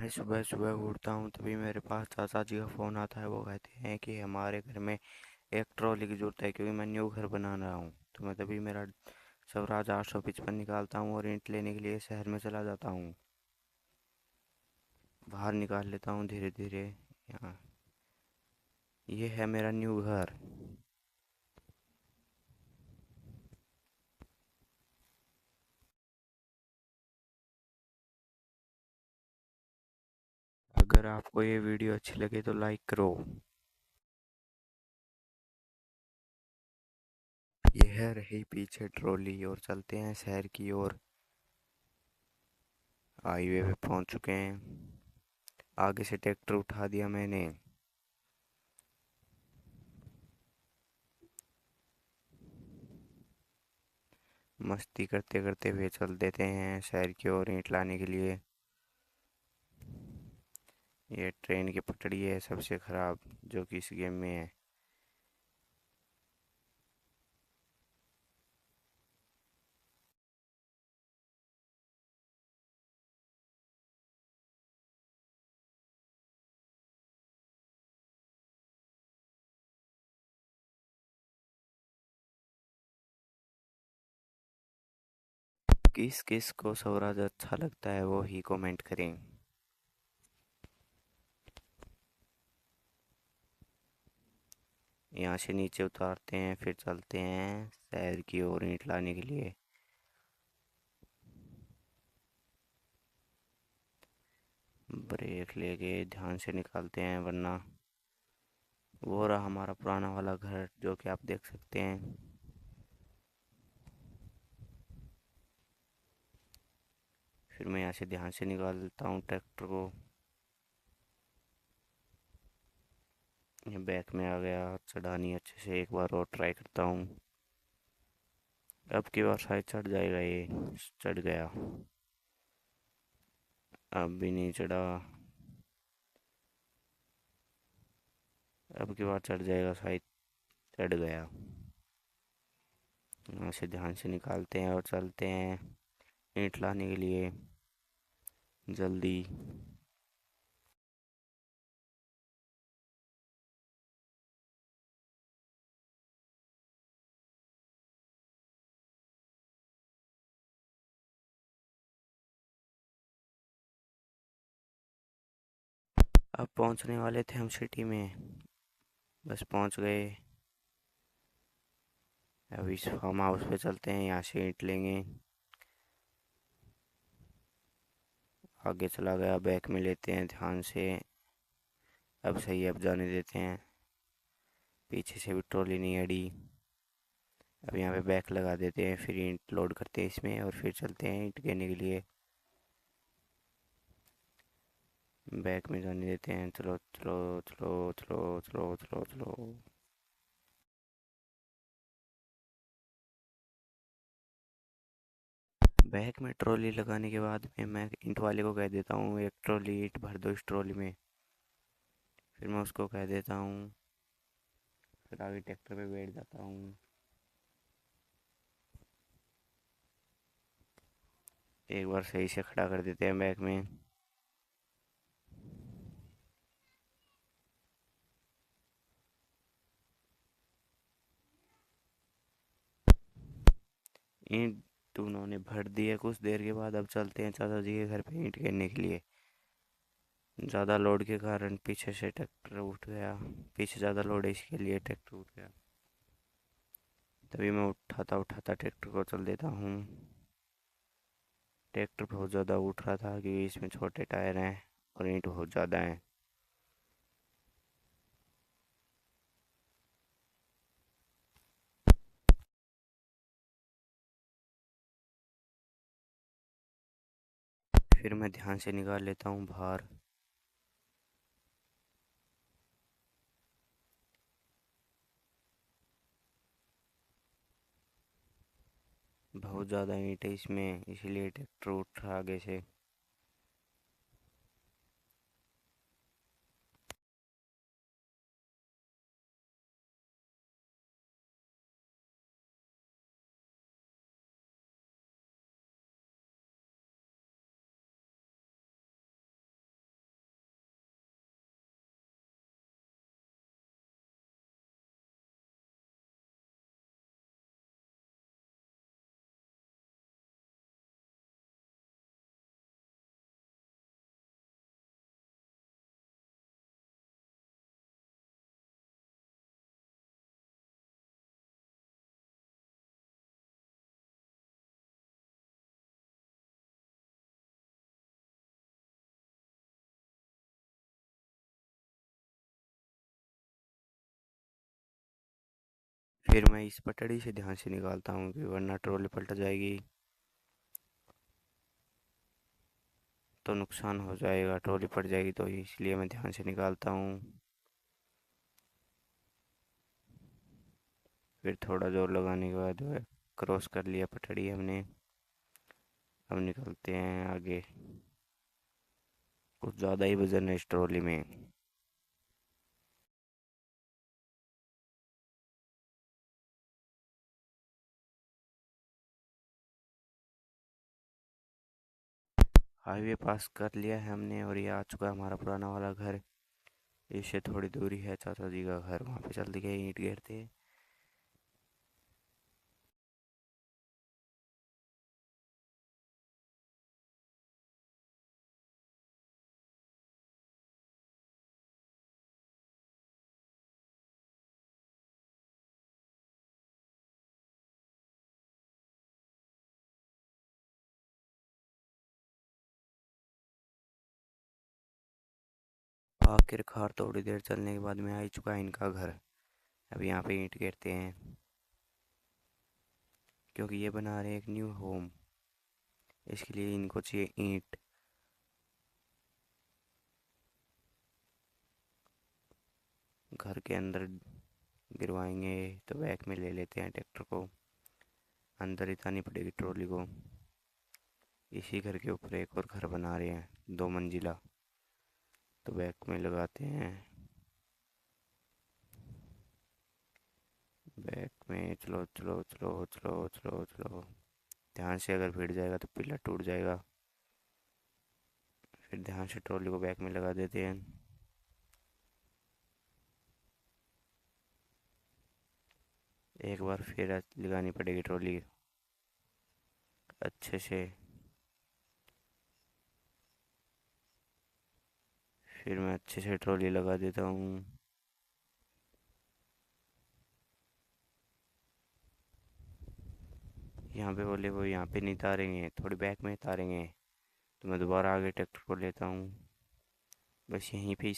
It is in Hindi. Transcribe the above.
मैं सुबह सुबह उठता हूँ तभी मेरे पास चाचा जी का फ़ोन आता है। वो कहते हैं कि हमारे घर में एक ट्रॉली की ज़रूरत है, क्योंकि मैं न्यू घर बना रहा हूँ। तो मैं तभी मेरा स्वराज 855 निकालता हूँ और ईंट लेने के लिए शहर में चला जाता हूँ। बाहर निकाल लेता हूँ धीरे धीरे। यहाँ ये है मेरा न्यू घर। अगर आपको ये वीडियो अच्छी लगे तो लाइक करो। ये है रही पीछे ट्रॉली और चलते हैं शहर की ओर। हाईवे पे पहुंच चुके हैं। आगे से ट्रैक्टर उठा दिया मैंने। मस्ती करते करते हुए चल देते हैं शहर की ओर ईंट लाने के लिए। ये ट्रेन की पटड़ी है सबसे खराब जो कि इस गेम में है। किस किस को स्वराज अच्छा लगता है वो ही कमेंट करें। यहाँ से नीचे उतारते हैं फिर चलते हैं शहर की ओर ईंट लाने के लिए। ब्रेक लेके ध्यान से निकालते हैं, वरना वो रहा हमारा पुराना वाला घर जो कि आप देख सकते हैं। फिर मैं यहाँ से ध्यान से निकालता हूँ ट्रैक्टर को। ये बैक में आ गया। चढ़ानी अच्छे से एक बार और ट्राई करता हूँ। अब की बार शायद चढ़ जाएगा ये। चढ़ गया। अब भी नहीं चढ़ा। अब की बार चढ़ जाएगा शायद। चढ़ गया। यहाँ से ध्यान से निकालते हैं और चलते हैं ईंट लाने के लिए जल्दी। अब पहुंचने वाले थे हम सिटी में। बस पहुंच गए। अब इस फार्म हाउस पे चलते हैं, यहाँ से ईंट लेंगे। आगे चला गया। बैक में लेते हैं ध्यान से। अब सही है, अब जाने देते हैं। पीछे से भी ट्रॉली नहीं अड़ी। अब यहाँ पे बैक लगा देते हैं, फिर ईंट लोड करते हैं इसमें और फिर चलते हैं ईंट लेने के लिए। बैक में जाने देते हैं। चलो चलो चलो चलो चलो चलो चलो। बैक में ट्रॉली लगाने के बाद में मैं ईंट वाले को कह देता हूँ एक ट्रॉली ईंट भर दो इस ट्रॉली में। फिर मैं उसको कह देता हूँ। फिर आगे ट्रैक्टर पे बैठ जाता हूँ। एक बार सही से खड़ा कर देते हैं बैक में। ईंट उन्होंने भर दिए कुछ देर के बाद। अब चलते हैं चाचा जी के घर पे ईंट गिरने के लिए। ज़्यादा लोड के कारण पीछे से ट्रैक्टर उठ गया। पीछे ज़्यादा लोड है इसके लिए ट्रैक्टर उठ गया। तभी मैं उठाता उठाता ट्रैक्टर को चल देता हूँ। ट्रैक्टर बहुत ज़्यादा उठ रहा था क्योंकि इसमें छोटे टायर हैं और ईंट बहुत ज़्यादा है। फिर मैं ध्यान से निकाल लेता हूँ बाहर। बहुत ज़्यादा ईंट है इसमें, इसीलिए ट्रैक्टर उठ रहा आगे से। फिर मैं इस पटड़ी से ध्यान से निकालता हूँ कि वरना ट्रॉली पलट जाएगी तो नुकसान हो जाएगा, ट्रॉली पड़ जाएगी तो, इसलिए मैं ध्यान से निकालता हूँ। फिर थोड़ा जोर लगाने के बाद जो है क्रॉस कर लिया पटड़ी हमने। अब निकलते हैं आगे। कुछ ज़्यादा ही वजन है इस ट्रॉली में। हाईवे पास कर लिया है हमने और ये आ चुका है हमारा पुराना वाला घर। इससे थोड़ी दूरी है चाचा जी का घर, वहाँ पे चल के ईंट गिरते हैं। आखिरकार थोड़ी देर चलने के बाद में आ ही चुका है इनका घर। अब यहाँ पे ईंट गिरते हैं क्योंकि ये बना रहे हैं एक न्यू होम। इसके लिए इनको चाहिए ईंट। घर के अंदर गिरवाएंगे तो बैक में ले लेते हैं ट्रैक्टर को। अंदर ही तानी पड़ेगी ट्रॉली को। इसी घर के ऊपर एक और घर बना रहे हैं 2 मंजिला, तो बैक में लगाते हैं। बैक में चलो चलो चलो चलो चलो चलो। ध्यान से अगर भिड़ जाएगा तो पिलर टूट जाएगा। फिर ध्यान से ट्रॉली को बैक में लगा देते हैं। एक बार फिर लगानी पड़ेगी ट्रॉली अच्छे से। फिर मैं अच्छे से ट्रॉली लगा देता हूँ। यहाँ पे बोले वो यहाँ पे नहीं तारेंगे, थोड़ी बैक में तारेंगे, तो मैं दोबारा आगे ट्रैक्टर को लेता हूँ। बस यहीं पे ही